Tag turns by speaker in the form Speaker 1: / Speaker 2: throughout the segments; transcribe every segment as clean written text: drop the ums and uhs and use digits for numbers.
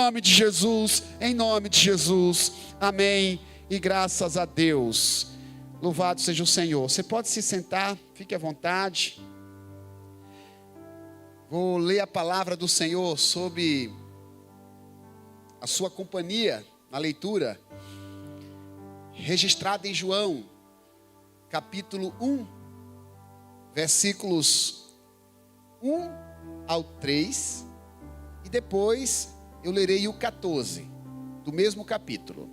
Speaker 1: nome de Jesus, em nome de Jesus. Amém. E graças a Deus. Louvado seja o Senhor. Você pode se sentar, fique à vontade. Vou ler a palavra do Senhor sob a sua companhia na leitura, registrada em João, capítulo 1, versículos 1 ao 3, e depois eu lerei o 14, do mesmo capítulo.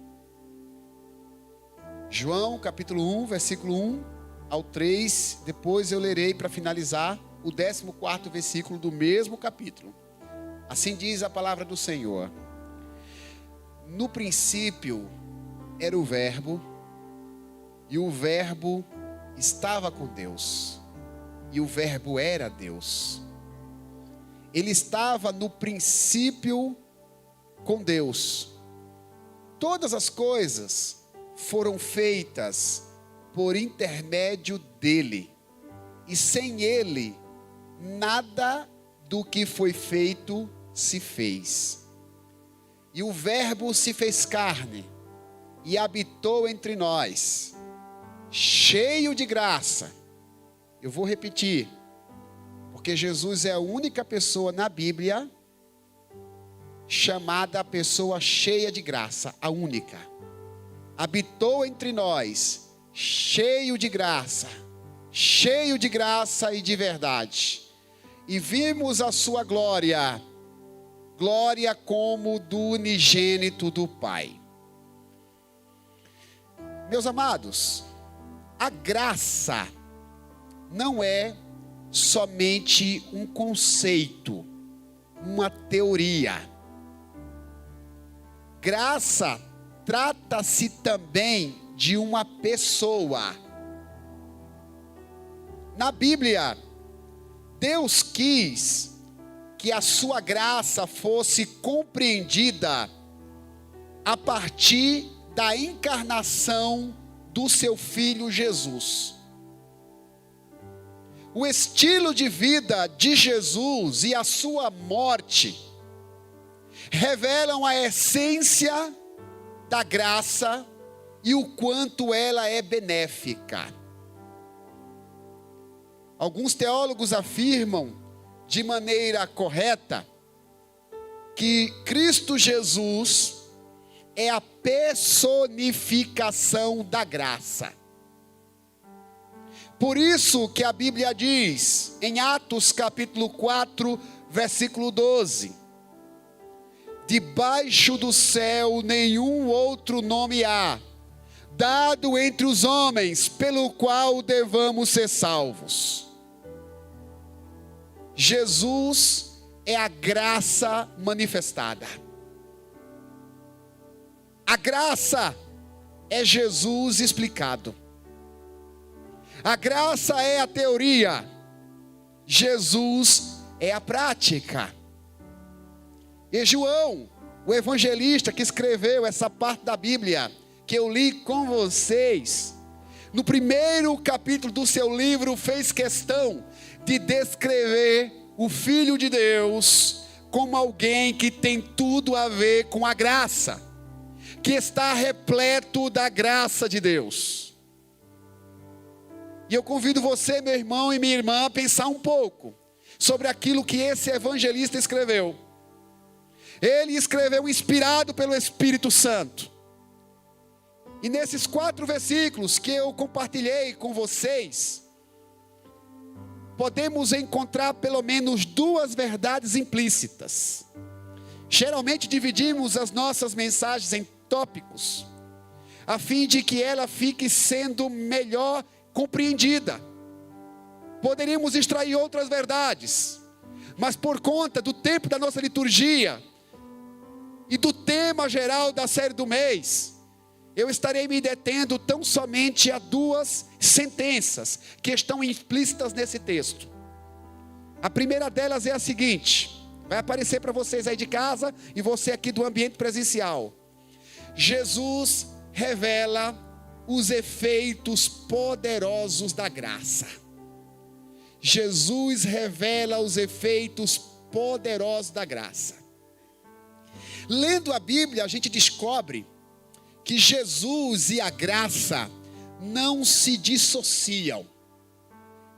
Speaker 1: João, capítulo 1, versículo 1 ao 3, depois eu lerei para finalizar o 14º versículo do mesmo capítulo. Assim diz a palavra do Senhor. No princípio era o Verbo, e o Verbo estava com Deus, e o Verbo era Deus. Ele estava no princípio com Deus. Todas as coisas foram feitas por intermédio dele, e sem ele, nada do que foi feito se fez. E o Verbo se fez carne e habitou entre nós, cheio de graça. Eu vou repetir, porque Jesus é a única pessoa na Bíblia chamada a pessoa cheia de graça, a única. Habitou entre nós, cheio de graça e de verdade. E vimos a sua glória, glória como do unigênito do Pai. Meus amados, a graça não é somente um conceito, uma teoria. Graça trata-se também de uma pessoa. Na Bíblia, Deus quis que a sua graça fosse compreendida a partir da encarnação do seu Filho Jesus. O estilo de vida de Jesus e a sua morte revelam a essência da graça e o quanto ela é benéfica. Alguns teólogos afirmam, de maneira correta, que Cristo Jesus é a personificação da graça. Por isso que a Bíblia diz, em Atos capítulo 4, versículo 12: debaixo do céu nenhum outro nome há, dado entre os homens, pelo qual devamos ser salvos. Jesus é a graça manifestada. A graça é Jesus explicado. A graça é a teoria. Jesus é a prática. E João, o evangelista que escreveu essa parte da Bíblia, que eu li com vocês, no primeiro capítulo do seu livro, fez questão de descrever o Filho de Deus como alguém que tem tudo a ver com a graça, que está repleto da graça de Deus. E eu convido você, meu irmão e minha irmã, a pensar um pouco sobre aquilo que esse evangelista escreveu. Ele escreveu inspirado pelo Espírito Santo. E nesses 4 versículos que eu compartilhei com vocês, podemos encontrar pelo menos 2 verdades implícitas. Geralmente dividimos as nossas mensagens em tópicos, a fim de que ela fique sendo melhor compreendida. Poderíamos extrair outras verdades, mas por conta do tempo da nossa liturgia e do tema geral da série do mês, eu estarei me detendo tão somente a 2 sentenças que estão implícitas nesse texto. A primeira delas é a seguinte, vai aparecer para vocês aí de casa e você aqui do ambiente presencial. Jesus revela os efeitos poderosos da graça. Jesus revela os efeitos poderosos da graça. Lendo a Bíblia, a gente descobre que Jesus e a graça não se dissociam.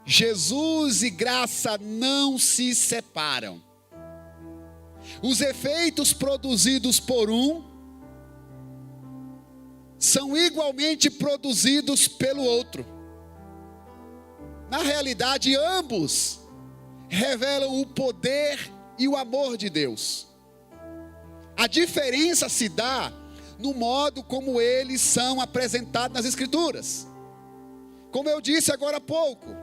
Speaker 1: Jesus e graça não se separam. Os efeitos produzidos por um são igualmente produzidos pelo outro. Na realidade, ambos revelam o poder e o amor de Deus. A diferença se dá no modo como eles são apresentados nas Escrituras. Como eu disse agora há pouco,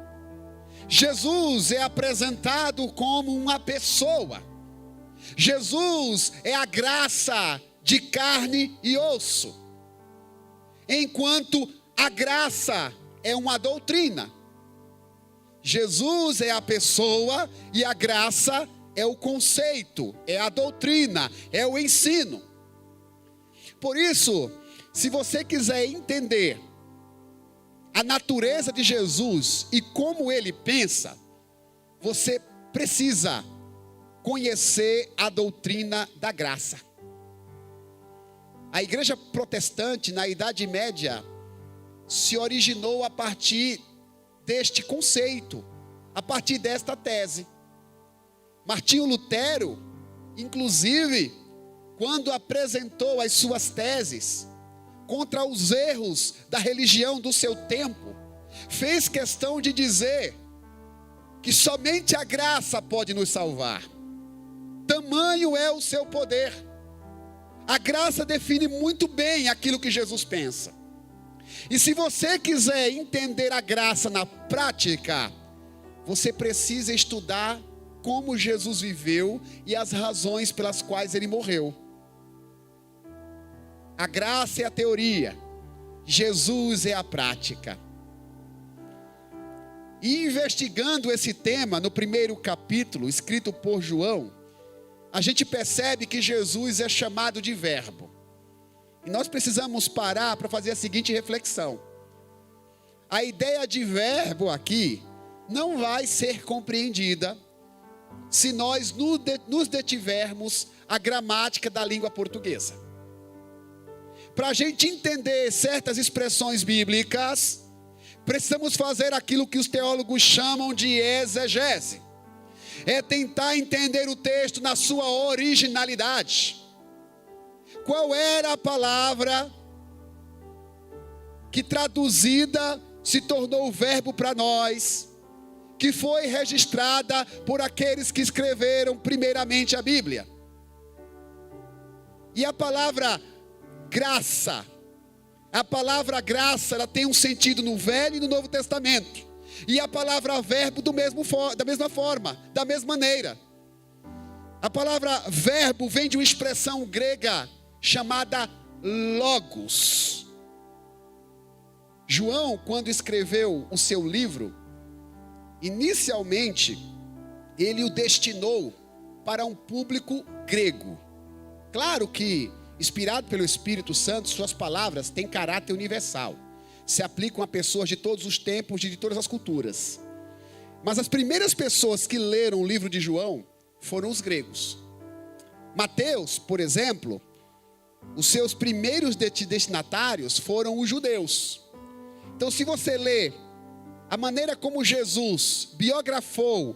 Speaker 1: Jesus é apresentado como uma pessoa. Jesus é a graça de carne e osso, enquanto a graça é uma doutrina. Jesus é a pessoa e a graça é o conceito, é a doutrina, é o ensino. Por isso, se você quiser entender a natureza de Jesus e como ele pensa, você precisa conhecer a doutrina da graça. A igreja protestante na Idade Média se originou a partir deste conceito, a partir desta tese. Martinho Lutero, inclusive, quando apresentou as suas teses contra os erros da religião do seu tempo, fez questão de dizer que somente a graça pode nos salvar. Tamanho é o seu poder. A graça define muito bem aquilo que Jesus pensa. E se você quiser entender a graça na prática, você precisa estudar como Jesus viveu e as razões pelas quais ele morreu. A graça é a teoria, Jesus é a prática. E investigando esse tema no primeiro capítulo, escrito por João, a gente percebe que Jesus é chamado de verbo. E nós precisamos parar para fazer a seguinte reflexão. A ideia de verbo aqui não vai ser compreendida se nós nos detivermos a gramática da língua portuguesa. Para a gente entender certas expressões bíblicas, precisamos fazer aquilo que os teólogos chamam de exegese. É tentar entender o texto na sua originalidade. Qual era a palavra que traduzida se tornou verbo para nós, que foi registrada por aqueles que escreveram primeiramente a Bíblia? E a palavra graça, ela tem um sentido no Velho e no Novo Testamento. E a palavra verbo da mesma forma, da mesma maneira. A palavra verbo vem de uma expressão grega chamada logos. João, quando escreveu o seu livro, inicialmente, ele o destinou para um público grego. Claro que, inspirado pelo Espírito Santo, suas palavras têm caráter universal. Se aplicam a pessoas de todos os tempos e de todas as culturas. Mas as primeiras pessoas que leram o livro de João foram os gregos. Mateus, por exemplo, os seus primeiros destinatários foram os judeus. Então, se você lê a maneira como Jesus biografou,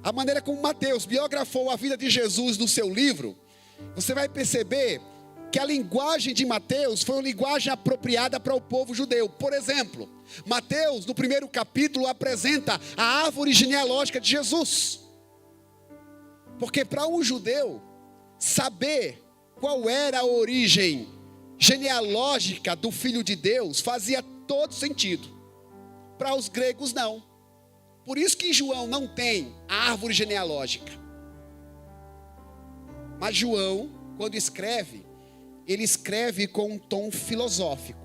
Speaker 1: a maneira como Mateus biografou a vida de Jesus no seu livro, você vai perceber que a linguagem de Mateus foi uma linguagem apropriada para o povo judeu. Por exemplo, Mateus, no primeiro capítulo, apresenta a árvore genealógica de Jesus. Porque para um judeu, saber qual era a origem genealógica do Filho de Deus fazia todo sentido. Para os gregos, não. Por isso que João não tem a árvore genealógica. Mas João, quando escreve, ele escreve com um tom filosófico.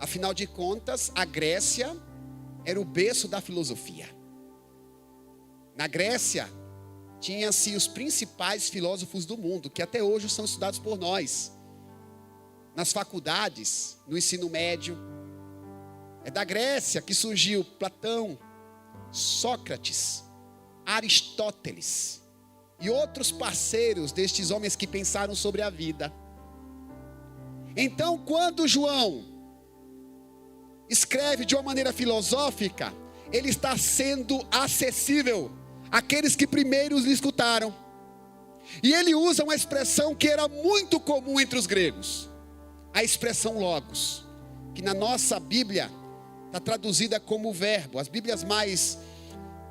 Speaker 1: Afinal de contas, a Grécia era o berço da filosofia. Na Grécia, tinha-se os principais filósofos do mundo, que até hoje são estudados por nós. Nas faculdades, no ensino médio. É da Grécia que surgiu Platão, Sócrates, Aristóteles. e outros parceiros destes homens que pensaram sobre a vida. Então, quando João escreve de uma maneira filosófica, ele está sendo acessível àqueles que primeiro lhe escutaram. E ele usa uma expressão que era muito comum entre os gregos, a expressão logos, que na nossa Bíblia está traduzida como verbo. As Bíblias mais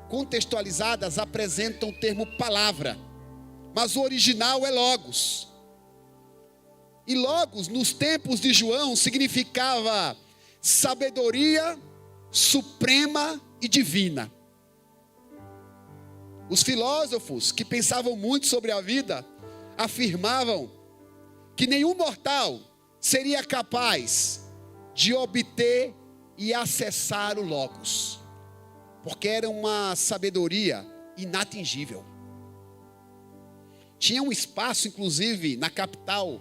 Speaker 1: contextualizadas apresentam o termo palavra, mas o original é logos. E logos, nos tempos de João, significava sabedoria suprema e divina. Os filósofos que pensavam muito sobre a vida afirmavam que nenhum mortal seria capaz de obter e acessar o logos, porque era uma sabedoria inatingível. Tinha um espaço, inclusive, na capital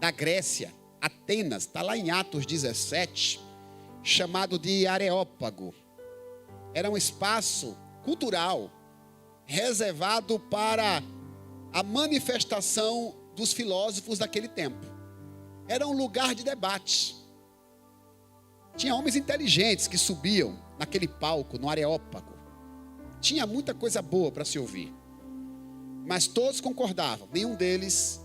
Speaker 1: da Grécia, Atenas, está lá em Atos 17, chamado de Areópago. Era um espaço cultural, reservado para a manifestação dos filósofos daquele tempo. Era um lugar de debate. Tinha homens inteligentes que subiam naquele palco, no Areópago. Tinha muita coisa boa para se ouvir. Mas todos concordavam, nenhum deles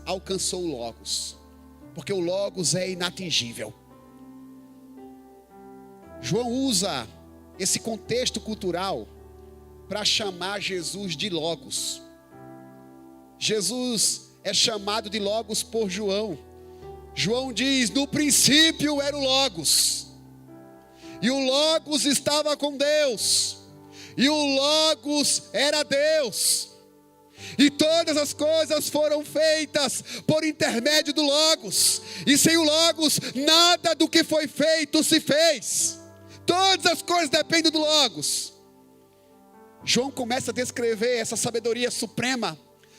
Speaker 1: alcançou o Logos, porque o Logos é inatingível. João usa esse contexto cultural para chamar Jesus de Logos. Jesus é chamado de Logos por João. João diz: no princípio era o Logos, e o Logos estava com Deus, e o Logos era Deus, e todas as coisas foram feitas por intermédio do Logos, e sem o Logos nada do que foi feito se fez. Todas as coisas dependem do Logos. João começa a descrever essa sabedoria suprema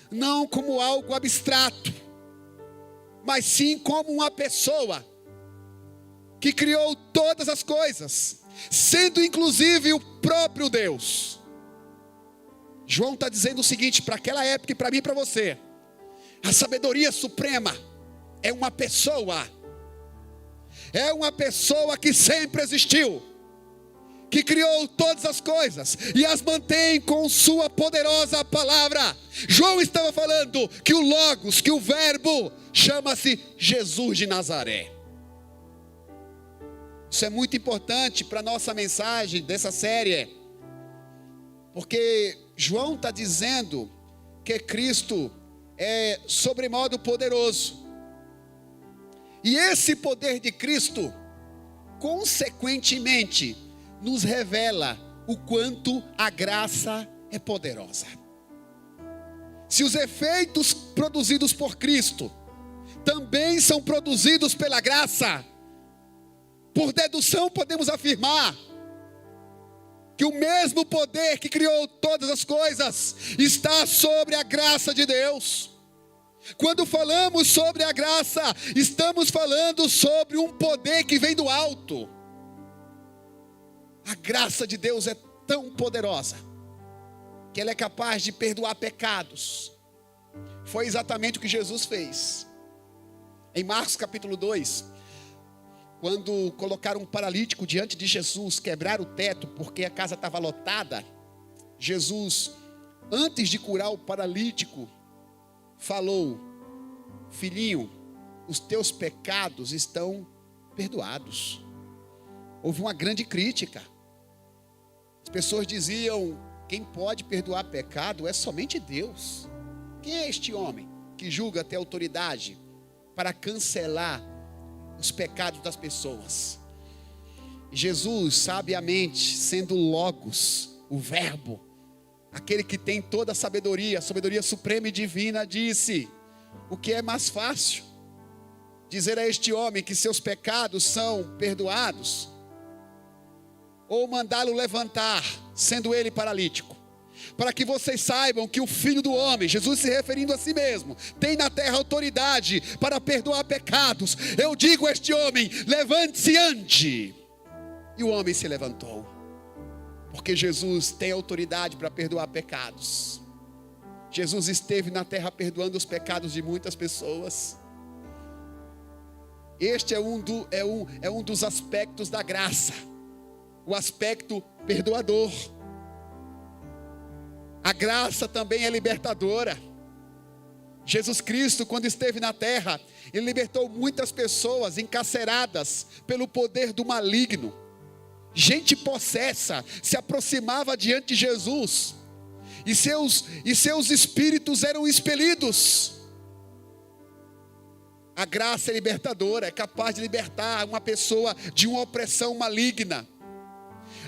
Speaker 1: não como algo abstrato, mas sim como uma pessoa que criou todas as coisas, sendo inclusive o próprio Deus. João está dizendo o seguinte para aquela época e para mim e para você: a sabedoria suprema é uma pessoa que sempre existiu, que criou todas as coisas e as mantém com sua poderosa palavra. João estava falando que o Logos, que o verbo, chama-se Jesus de Nazaré. Isso é muito importante para a nossa mensagem dessa série, porque João está dizendo que Cristo é sobremodo poderoso, e esse poder de Cristo, consequentemente, nos revela o quanto a graça é poderosa. Se os efeitos produzidos por Cristo também são produzidos pela graça, por dedução podemos afirmar que o mesmo poder que criou todas as coisas está sobre a graça de Deus. Quando falamos sobre a graça, estamos falando sobre um poder que vem do alto. A graça de Deus é tão poderosa que ela é capaz de perdoar pecados. Foi exatamente o que Jesus fez. Em Marcos capítulo 2, quando colocaram um paralítico diante de Jesus, quebraram o teto porque a casa estava lotada, Jesus, antes de curar o paralítico, falou: filhinho, os teus pecados estão perdoados. Houve uma grande crítica. As pessoas diziam: quem pode perdoar pecado é somente Deus. Quem é este homem que julga ter autoridade para cancelar os pecados das pessoas? Jesus, sabiamente, sendo Logos, o verbo, aquele que tem toda a sabedoria suprema e divina, disse: o que é mais fácil? Dizer a este homem que seus pecados são perdoados, ou mandá-lo levantar, sendo ele paralítico? Para que vocês saibam que o Filho do Homem, Jesus se referindo a si mesmo, tem na terra autoridade para perdoar pecados. Eu digo a este homem: levante-se e ande. E o homem se levantou, Porque Jesus tem autoridade para perdoar pecados. Jesus esteve na terra perdoando os pecados de muitas pessoas. Este é um dos aspectos da graça, o aspecto perdoador. A graça também é libertadora. Jesus Cristo, quando esteve na terra, Ele libertou muitas pessoas encarceradas pelo poder do maligno. Gente possessa se aproximava diante de Jesus, e seus espíritos eram expelidos. A graça é libertadora, é capaz de libertar uma pessoa de uma opressão maligna.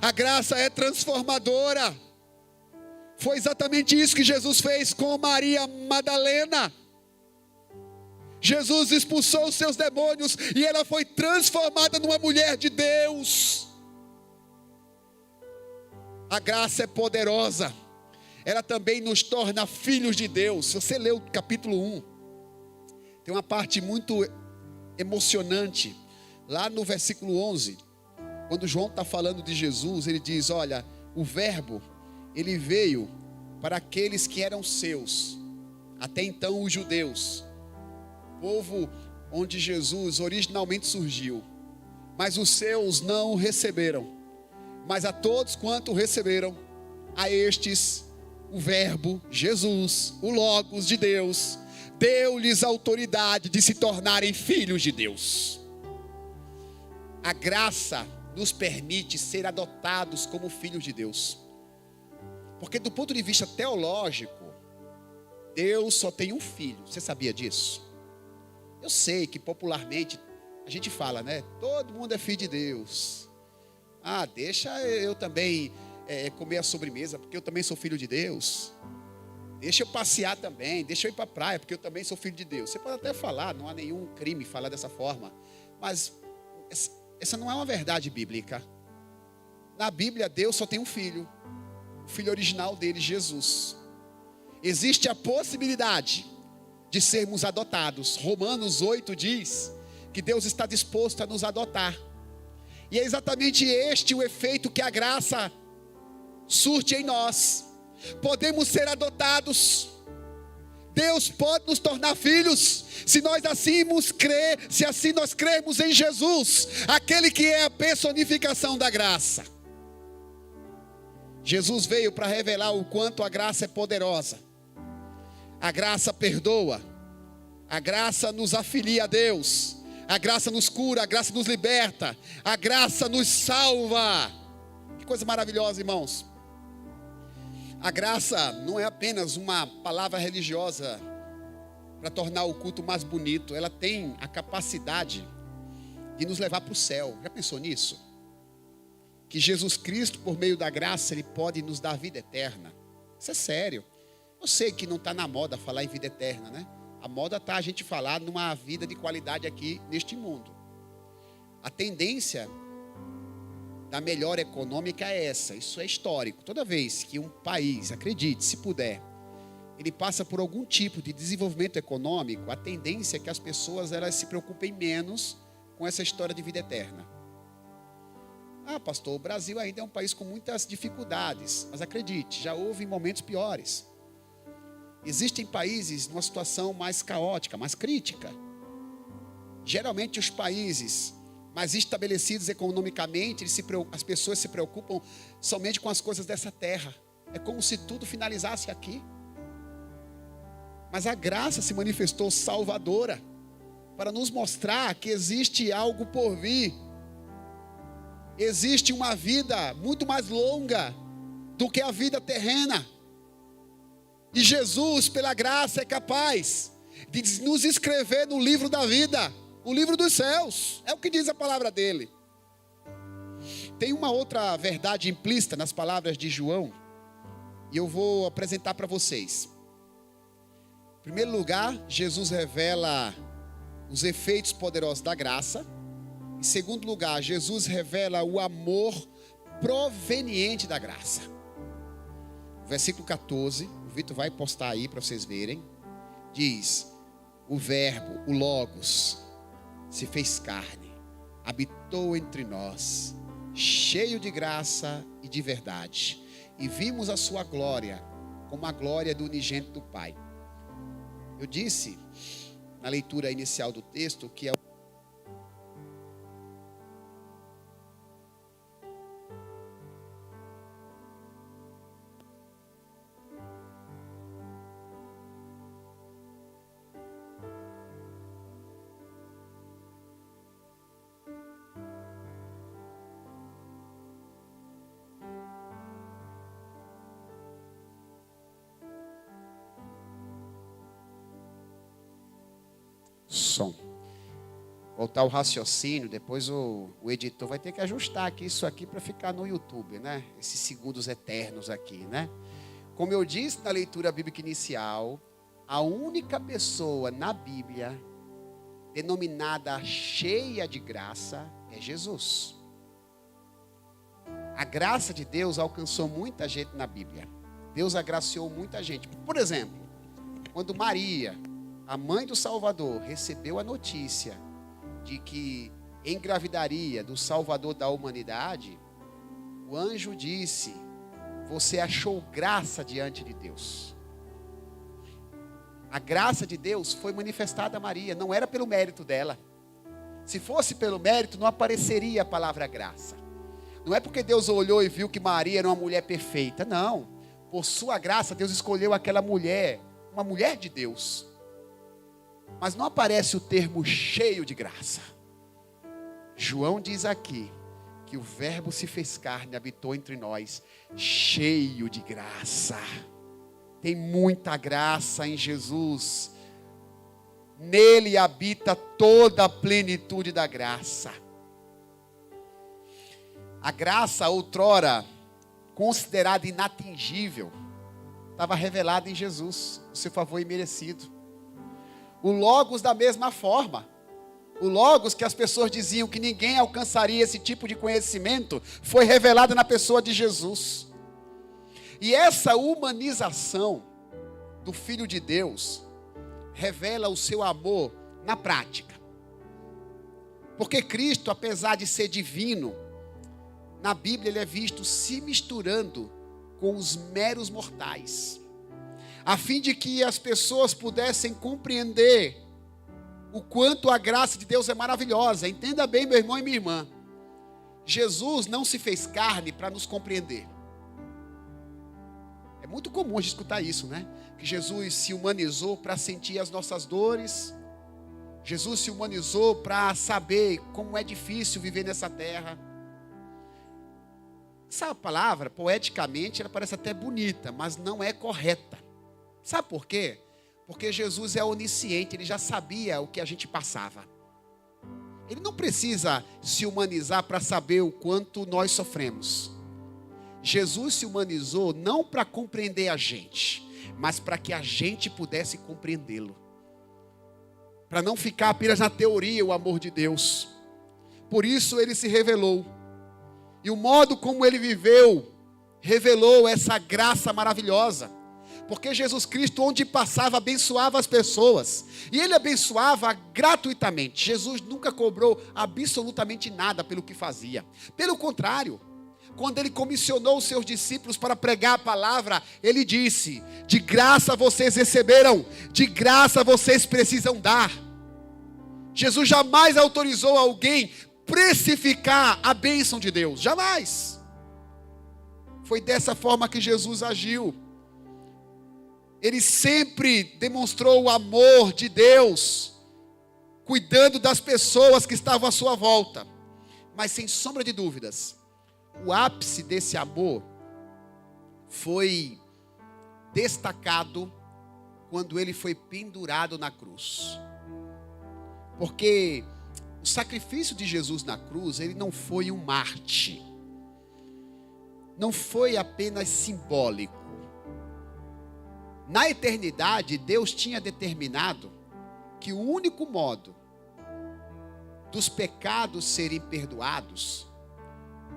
Speaker 1: A graça é transformadora. Foi exatamente isso que Jesus fez com Maria Madalena. Jesus expulsou os seus demônios e ela foi transformada numa mulher de Deus. A graça é poderosa. Ela também nos torna filhos de Deus. Se você lê o capítulo 1, tem uma parte muito emocionante. Lá no versículo 11, quando João está falando de Jesus, ele diz: olha, o verbo, ele veio para aqueles que eram seus, até então os judeus, povo onde Jesus originalmente surgiu, mas os seus não o receberam. Mas a todos quanto receberam, a estes o verbo, Jesus, o Logos de Deus, deu-lhes autoridade de se tornarem filhos de Deus. A graça nos permite ser adotados como filhos de Deus. Porque do ponto de vista teológico, Deus só tem um filho. Você sabia disso? Eu sei que popularmente a gente fala, né? Todo mundo é filho de Deus. Ah, deixa eu também comer a sobremesa, porque eu também sou filho de Deus. Deixa eu passear também, deixa eu ir para a praia, porque eu também sou filho de Deus. Você pode até falar, não há nenhum crime falar dessa forma. Mas essa não é uma verdade bíblica. Na Bíblia, Deus só tem um filho. O filho original dele, Jesus. Existe a possibilidade de sermos adotados. Romanos 8 diz que Deus está disposto a nos adotar. E é exatamente este o efeito que a graça surte em nós. Podemos ser adotados. Deus pode nos tornar filhos, se nós assim nós crermos em Jesus, aquele que é a personificação da graça. Jesus veio para revelar o quanto a graça é poderosa. A graça perdoa, a graça nos afilia a Deus, a graça nos cura, a graça nos liberta, a graça nos salva. Que coisa maravilhosa, irmãos. A graça não é apenas uma palavra religiosa para tornar o culto mais bonito. Ela tem a capacidade de nos levar para o céu. Já pensou nisso? Que Jesus Cristo, por meio da graça, Ele pode nos dar vida eterna. Isso é sério. Eu sei que não está na moda falar em vida eterna, né? A moda está a gente falar numa vida de qualidade aqui neste mundo. A tendência da melhora econômica é essa. Isso é histórico. Toda vez que um país, acredite, se puder, ele passa por algum tipo de desenvolvimento econômico, a tendência é que as pessoas elas se preocupem menos com essa história de vida eterna. Ah, pastor, o Brasil ainda é um país com muitas dificuldades, mas acredite, já houve momentos piores. Existem países numa situação mais caótica, mais crítica. Geralmente os países mais estabelecidos economicamente, as pessoas se preocupam somente com as coisas dessa terra. É como se tudo finalizasse aqui. Mas a graça se manifestou salvadora para nos mostrar que existe algo por vir. Existe uma vida muito mais longa do que a vida terrena. E Jesus, pela graça, é capaz de nos escrever no livro da vida, o livro dos céus. É o que diz a palavra dele. Tem uma outra verdade implícita nas palavras de João, e eu vou apresentar para vocês. Em primeiro lugar, Jesus revela os efeitos poderosos da graça. Em segundo lugar, Jesus revela o amor proveniente da graça. Versículo 14, o Vitor vai postar aí para vocês verem. Diz: o verbo, o Logos, se fez carne, habitou entre nós, cheio de graça e de verdade. E vimos a sua glória, como a glória do unigênito do Pai. Eu disse, na leitura inicial do texto, que som. Voltar ao raciocínio, depois o editor vai ter que ajustar aqui isso aqui para ficar no YouTube, né? Esses segundos eternos aqui, né? Como eu disse na leitura bíblica inicial, a única pessoa na Bíblia denominada cheia de graça é Jesus. A graça de Deus alcançou muita gente na Bíblia. Deus agraciou muita gente. Por exemplo, quando Maria, a mãe do Salvador, recebeu a notícia de que engravidaria do Salvador da humanidade, o anjo disse: você achou graça diante de Deus. A graça de Deus foi manifestada a Maria, não era pelo mérito dela. Se fosse pelo mérito, não apareceria a palavra graça. Não é porque Deus olhou e viu que Maria era uma mulher perfeita, não. Por sua graça, Deus escolheu aquela mulher, uma mulher de Deus. Mas não aparece o termo cheio de graça. João diz aqui que o verbo se fez carne, habitou entre nós, cheio de graça. Tem muita graça em Jesus. Nele habita toda a plenitude da graça. A graça, outrora considerada inatingível, estava revelada em Jesus, o seu favor imerecido. O Logos da mesma forma. O Logos que as pessoas diziam que ninguém alcançaria esse tipo de conhecimento, foi revelado na pessoa de Jesus. E essa humanização do Filho de Deus revela o seu amor na prática. Porque Cristo, apesar de ser divino, na Bíblia ele é visto se misturando com os meros mortais, a fim de que as pessoas pudessem compreender o quanto a graça de Deus é maravilhosa. Entenda bem, meu irmão e minha irmã, Jesus não se fez carne para nos compreender. É muito comum a gente escutar isso, né? Que Jesus se humanizou para sentir as nossas dores. Jesus se humanizou para saber como é difícil viver nessa terra. Essa palavra, poeticamente, ela parece até bonita, mas não é correta. Sabe por quê? Porque Jesus é onisciente, ele já sabia o que a gente passava. Ele não precisa se humanizar para saber o quanto nós sofremos. Jesus se humanizou não para compreender a gente, mas para que a gente pudesse compreendê-lo. Para não ficar apenas na teoria o amor de Deus. Por isso ele se revelou. E o modo como ele viveu, revelou essa graça maravilhosa. Porque Jesus Cristo, onde passava, abençoava as pessoas. E ele abençoava gratuitamente. Jesus nunca cobrou absolutamente nada pelo que fazia. Pelo contrário, quando ele comissionou os seus discípulos para pregar a palavra, ele disse: de graça vocês receberam, de graça vocês precisam dar. Jesus jamais autorizou alguém precificar a bênção de Deus, jamais. Foi dessa forma que Jesus agiu. Ele sempre demonstrou o amor de Deus, cuidando das pessoas que estavam à sua volta. Mas sem sombra de dúvidas, o ápice desse amor foi destacado quando ele foi pendurado na cruz. Porque o sacrifício de Jesus na cruz, ele não foi um Marte. Não foi apenas simbólico. Na eternidade, Deus tinha determinado que o único modo dos pecados serem perdoados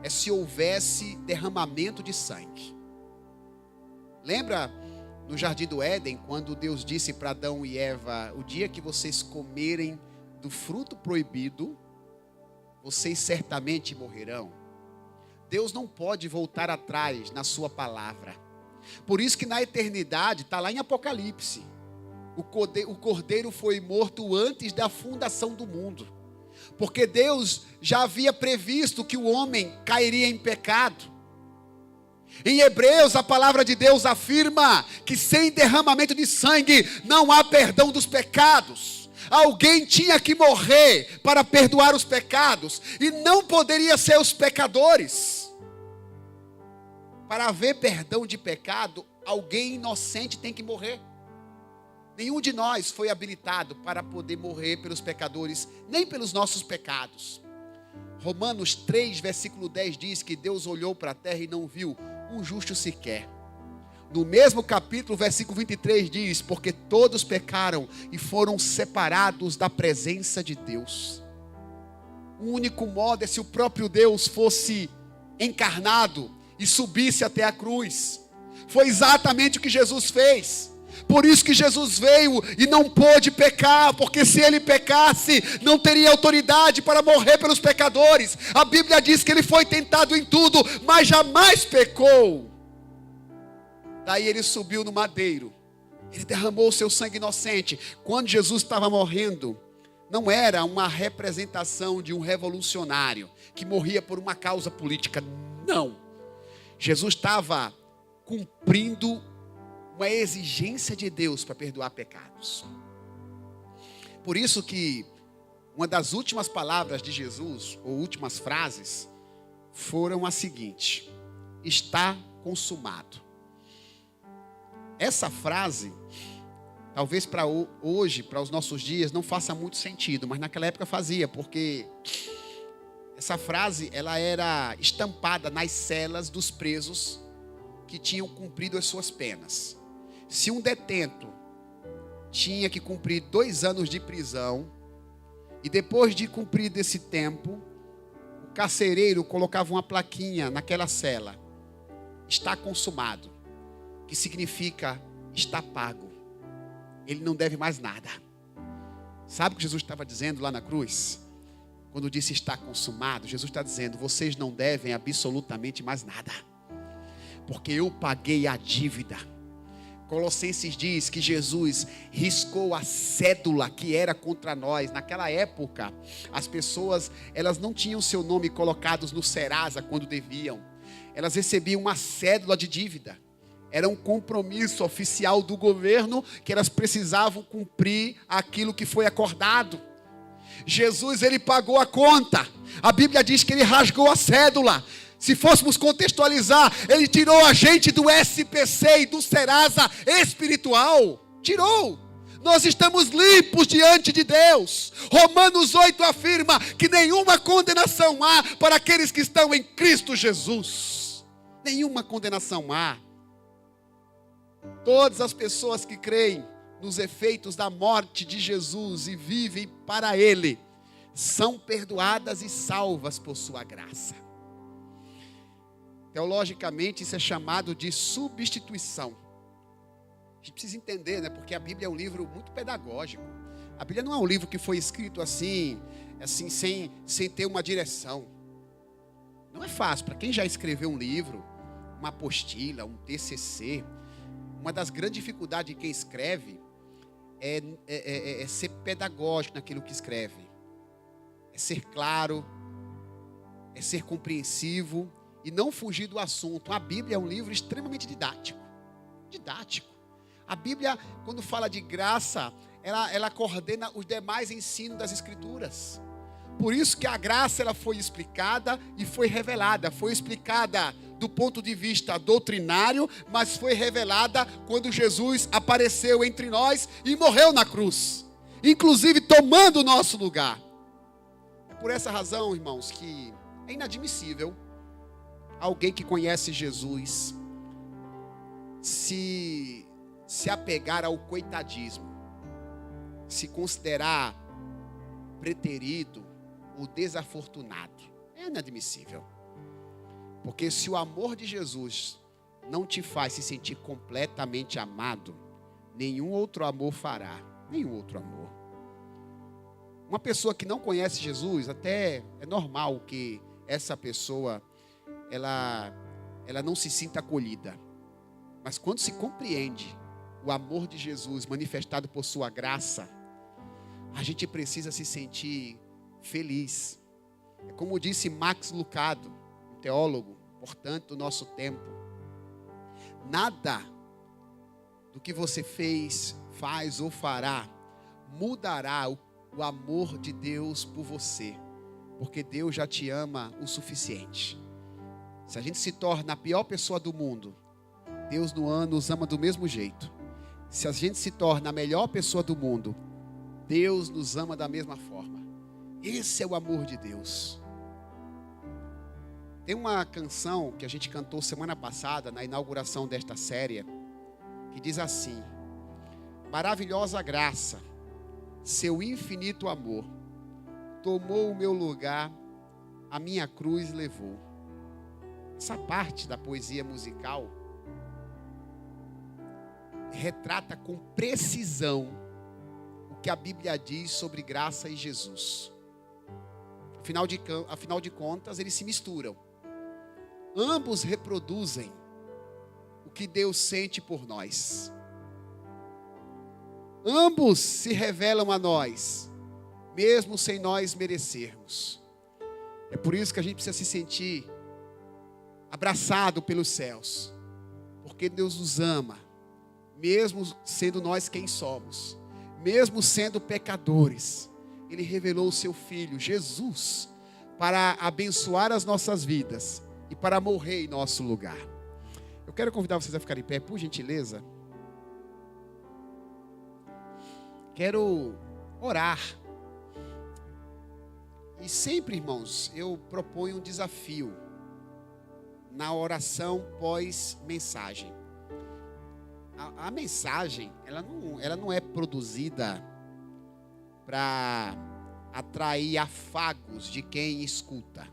Speaker 1: é se houvesse derramamento de sangue. Lembra no Jardim do Éden, quando Deus disse para Adão e Eva: o dia que vocês comerem do fruto proibido, vocês certamente morrerão? Deus não pode voltar atrás na sua palavra. Por isso que na eternidade, está lá em Apocalipse, o cordeiro foi morto antes da fundação do mundo. Porque Deus já havia previsto que o homem cairia em pecado. Em Hebreus, a palavra de Deus afirma que sem derramamento de sangue não há perdão dos pecados. Alguém tinha que morrer para perdoar os pecados, e não poderia ser os pecadores. Para haver perdão de pecado, alguém inocente tem que morrer. Nenhum de nós foi habilitado para poder morrer pelos pecadores, nem pelos nossos pecados. Romanos 3, versículo 10 diz que Deus olhou para a terra e não viu um justo sequer. No mesmo capítulo, versículo 23 diz: porque todos pecaram e foram separados da presença de Deus. O único modo é se o próprio Deus fosse encarnado e subisse até a cruz. Foi exatamente o que Jesus fez. Por isso que Jesus veio e não pôde pecar, porque se ele pecasse, não teria autoridade para morrer pelos pecadores. A Bíblia diz que ele foi tentado em tudo, mas jamais pecou. Daí ele subiu no madeiro, ele derramou o seu sangue inocente. Quando Jesus estava morrendo, não era uma representação de um revolucionário que morria por uma causa política, não. Jesus estava cumprindo uma exigência de Deus para perdoar pecados. Por isso que uma das últimas palavras de Jesus, ou últimas frases, foram a seguinte: está consumado. Essa frase, talvez para hoje, para os nossos dias, não faça muito sentido, mas naquela época fazia, porque essa frase, ela era estampada nas celas dos presos que tinham cumprido as suas penas. Se um detento tinha que cumprir 2 anos de prisão, e depois de cumprir esse tempo, o carcereiro colocava uma plaquinha naquela cela: está consumado, que significa está pago, ele não deve mais nada. Sabe o que Jesus estava dizendo lá na cruz? Quando disse está consumado, Jesus está dizendo: vocês não devem absolutamente mais nada, porque eu paguei a dívida. Colossenses diz que Jesus riscou a cédula que era contra nós. Naquela época, as pessoas, elas não tinham seu nome colocados no Serasa quando deviam. Elas recebiam uma cédula de dívida. Era um compromisso oficial do governo que elas precisavam cumprir aquilo que foi acordado. Jesus, ele pagou a conta. A Bíblia diz que ele rasgou a cédula. Se fôssemos contextualizar, ele tirou a gente do SPC e do Serasa espiritual. Tirou. Nós estamos limpos diante de Deus. Romanos 8 afirma que nenhuma condenação há para aqueles que estão em Cristo Jesus. Nenhuma condenação há. Todas as pessoas que creem nos efeitos da morte de Jesus e vivem para Ele, são perdoadas e salvas por sua graça. Teologicamente, isso é chamado de substituição. A gente precisa entender, né? Porque a Bíblia é um livro muito pedagógico. A Bíblia não é um livro que foi escrito assim sem ter uma direção. Não é fácil. Para quem já escreveu um livro, uma apostila, um TCC, uma das grandes dificuldades de quem escreve é ser pedagógico naquilo que escreve. É ser claro, é ser compreensivo e não fugir do assunto. A Bíblia é um livro extremamente didático. A Bíblia, quando fala de graça, ela coordena os demais ensinos das Escrituras. Por isso que a graça, ela foi explicada e foi revelada. Foi explicada do ponto de vista doutrinário, mas foi revelada quando Jesus apareceu entre nós e morreu na cruz, inclusive tomando o nosso lugar. É por essa razão, irmãos, que é inadmissível alguém que conhece Jesus se apegar ao coitadismo, se considerar preterido ou desafortunado. É inadmissível. Porque se o amor de Jesus não te faz se sentir completamente amado, nenhum outro amor fará. Nenhum outro amor. Uma pessoa que não conhece Jesus, até é normal que essa pessoa ela não se sinta acolhida. Mas quando se compreende o amor de Jesus manifestado por sua graça, a gente precisa se sentir feliz. É como disse Max Lucado, um teólogo importante do nosso tempo: nada do que você fez, faz ou fará mudará o amor de Deus por você, porque Deus já te ama o suficiente. Se a gente se torna a pior pessoa do mundo, Deus nos ama do mesmo jeito. Se a gente se torna a melhor pessoa do mundo, Deus nos ama da mesma forma. Esse é o amor de Deus. Tem uma canção que a gente cantou semana passada, na inauguração desta série, que diz assim: maravilhosa graça, seu infinito amor, tomou o meu lugar, a minha cruz levou. Essa parte da poesia musical retrata com precisão o que a Bíblia diz sobre graça e Jesus. Afinal de contas, eles se misturam. Ambos reproduzem o que Deus sente por nós. Ambos se revelam a nós, mesmo sem nós merecermos. É por isso que a gente precisa se sentir abraçado pelos céus, porque Deus nos ama, mesmo sendo nós quem somos, mesmo sendo pecadores. Ele revelou o seu Filho, Jesus, para abençoar as nossas vidas e para morrer em nosso lugar. Eu quero convidar vocês a ficarem em pé, por gentileza. Quero orar. E sempre, irmãos, eu proponho um desafio na oração pós-mensagem. A mensagem, ela não é produzida para atrair afagos de quem escuta.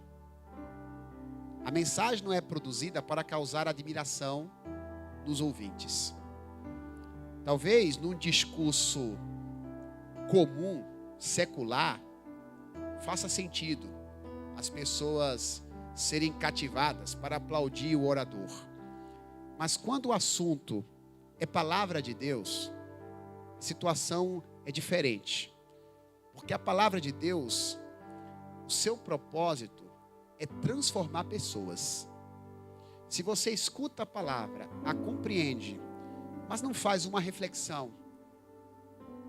Speaker 1: A mensagem não é produzida para causar admiração nos ouvintes. Talvez num discurso comum, secular, faça sentido as pessoas serem cativadas para aplaudir o orador. Mas quando o assunto é palavra de Deus, a situação é diferente. Porque a palavra de Deus, o seu propósito é transformar pessoas. Se você escuta a palavra, a compreende, mas não faz uma reflexão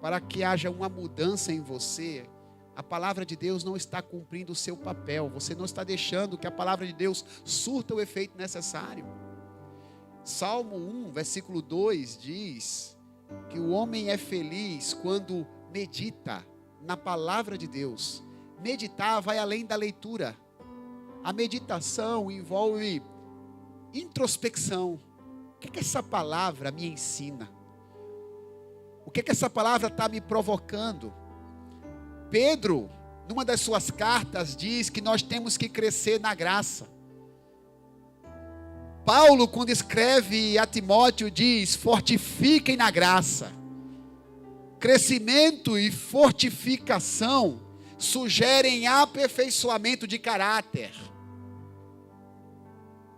Speaker 1: para que haja uma mudança em você, a palavra de Deus não está cumprindo o seu papel. Você não está deixando que a palavra de Deus surta o efeito necessário. Salmo 1, versículo 2 diz que o homem é feliz quando medita na palavra de Deus. Meditar vai além da leitura. A meditação envolve introspecção. O que essa palavra me ensina? O que essa palavra está me provocando? Pedro, numa das suas cartas, diz que nós temos que crescer na graça. Paulo, quando escreve a Timóteo, diz: fortifiquem na graça. Crescimento e fortificação sugerem aperfeiçoamento de caráter.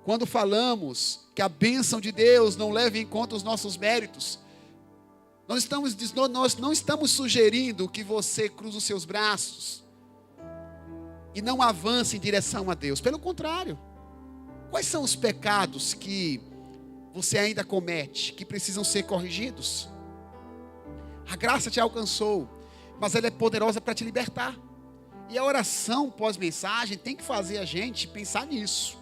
Speaker 1: Quando falamos que a bênção de Deus não leva em conta os nossos méritos, nós não estamos sugerindo que você cruze os seus braços e não avance em direção a Deus. Pelo contrário, quais são os pecados que você ainda comete, que precisam ser corrigidos? A graça te alcançou, mas ela é poderosa para te libertar. E a oração pós-mensagem tem que fazer a gente pensar nisso.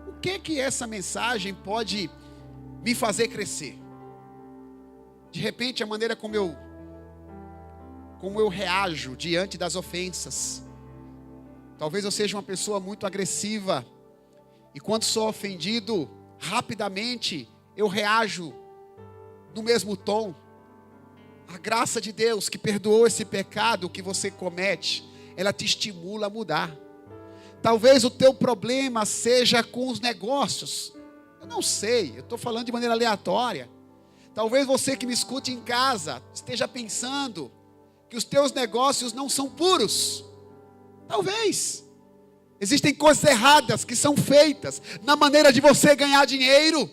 Speaker 1: O que essa mensagem pode me fazer crescer? De repente, a maneira como eu reajo diante das ofensas. Talvez eu seja uma pessoa muito agressiva, e quando sou ofendido, rapidamente eu reajo no mesmo tom. A graça de Deus que perdoou esse pecado que você comete, ela te estimula a mudar. Talvez o teu problema seja com os negócios. Eu não sei, eu estou falando de maneira aleatória. Talvez você que me escute em casa esteja pensando que os teus negócios não são puros. Talvez. Existem coisas erradas que são feitas na maneira de você ganhar dinheiro.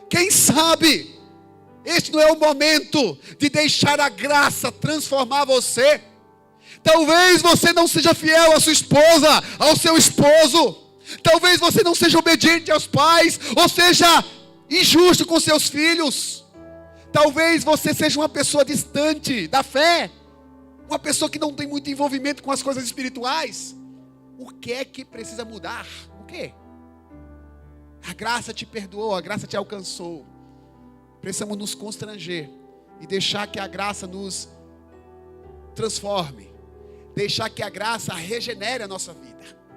Speaker 1: Quem sabe este não é o momento de deixar a graça transformar você? Talvez você não seja fiel à sua esposa, ao seu esposo. Talvez você não seja obediente aos pais, ou seja injusto com seus filhos. Talvez você seja uma pessoa distante da fé, uma pessoa que não tem muito envolvimento com as coisas espirituais. O que é que precisa mudar? O quê? A graça te perdoou, a graça te alcançou. Precisamos nos constranger e deixar que a graça nos transforme. Deixar que a graça regenere a nossa vida.